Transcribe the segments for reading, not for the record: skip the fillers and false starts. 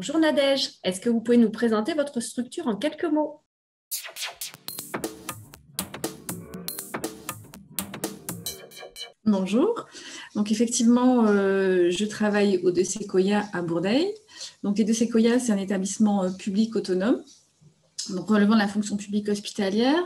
Bonjour Nadège, est-ce que vous pouvez nous présenter votre structure en quelques mots? Bonjour, donc effectivement, je travaille au De Sequoia à Bourdeil. Donc les De Sequoia, c'est un établissement public autonome, donc relevant de la fonction publique hospitalière.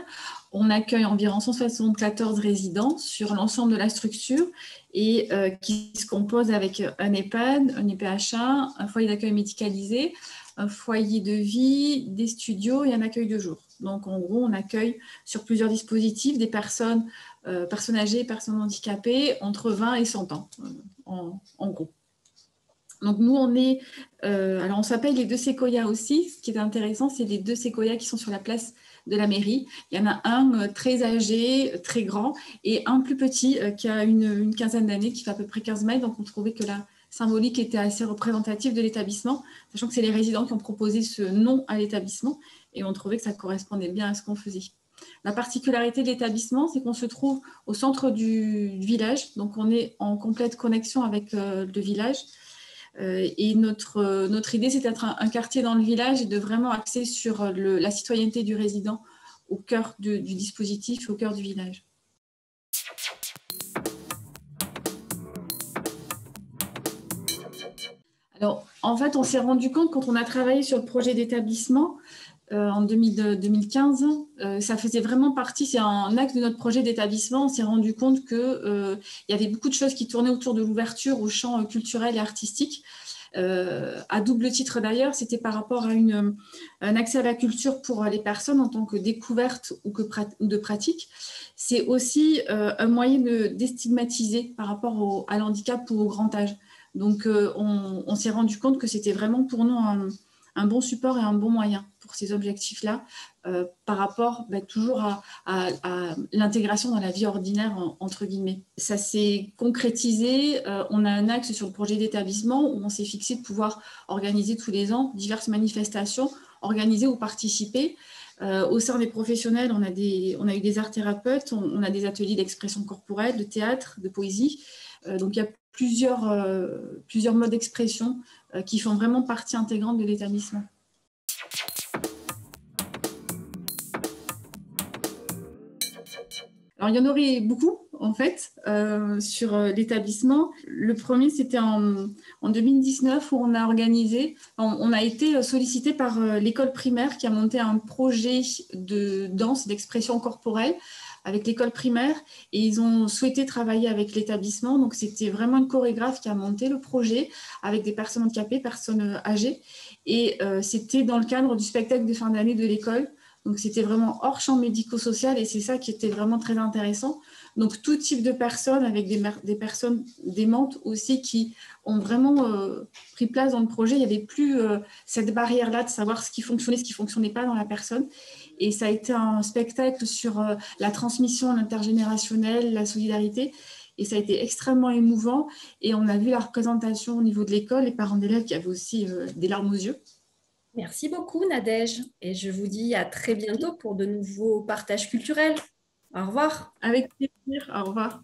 On accueille environ 174 résidents sur l'ensemble de la structure et qui se compose avec un EHPAD, un EPHA, un foyer d'accueil médicalisé, un foyer de vie, des studios et un accueil de jour. Donc en gros, on accueille sur plusieurs dispositifs des personnes âgées, personnes handicapées, entre 20 et 100 ans, en gros. Donc nous, alors on s'appelle les De Sequoia aussi. Ce qui est intéressant, c'est les 2 séquoias qui sont sur la place de la mairie. Il y en a un très âgé, très grand, et un plus petit qui a une quinzaine d'années, qui fait à peu près 15 mètres. Donc on trouvait que la symbolique était assez représentative de l'établissement, sachant que c'est les résidents qui ont proposé ce nom à l'établissement, et on trouvait que ça correspondait bien à ce qu'on faisait. La particularité de l'établissement, c'est qu'on se trouve au centre du village, donc on est en complète connexion avec le village. Et notre idée, c'est d'être un quartier dans le village et de vraiment axer sur la citoyenneté du résident au cœur du dispositif, au cœur du village. Alors, en fait, on s'est rendu compte quand on a travaillé sur le projet d'établissement en 2015, ça faisait vraiment partie, c'est un axe de notre projet d'établissement. On s'est rendu compte qu'il y avait beaucoup de choses qui tournaient autour de l'ouverture au champ culturel et artistique. À double titre d'ailleurs, c'était par rapport à un accès à la culture pour les personnes en tant que découverte ou de pratique. C'est aussi un moyen de déstigmatiser par rapport à l'handicap ou au grand âge. Donc on s'est rendu compte que c'était vraiment pour nous un bon support et un bon moyen pour ces objectifs-là, par rapport toujours à l'intégration dans la vie ordinaire, entre guillemets. Ça s'est concrétisé. On a un axe sur le projet d'établissement où on s'est fixé de pouvoir organiser tous les ans diverses manifestations, organiser ou participer. Au sein des professionnels, on a eu des art-thérapeutes, on a des ateliers d'expression corporelle, de théâtre, de poésie. Donc il y a plusieurs modes d'expression qui font vraiment partie intégrante de l'établissement. Alors, il y en aurait beaucoup, en fait, sur l'établissement. Le premier, c'était en 2019 où on a été sollicité par l'école primaire qui a monté un projet de danse, d'expression corporelle avec l'école primaire et ils ont souhaité travailler avec l'établissement. Donc, c'était vraiment une chorégraphe qui a monté le projet avec des personnes handicapées, personnes âgées. Et c'était dans le cadre du spectacle de fin d'année de l'école. Donc, c'était vraiment hors champ médico-social et c'est ça qui était vraiment très intéressant. Donc, tout type de personnes, avec des personnes démentes aussi qui ont vraiment pris place dans le projet. Il n'y avait plus cette barrière-là de savoir ce qui fonctionnait, ce qui ne fonctionnait pas dans la personne. Et ça a été un spectacle sur la transmission, l'intergénérationnel, la solidarité. Et ça a été extrêmement émouvant. Et on a vu la représentation au niveau de l'école, les parents d'élèves qui avaient aussi des larmes aux yeux. Merci beaucoup Nadège et je vous dis à très bientôt pour de nouveaux partages culturels. Au revoir. Avec plaisir. Au revoir.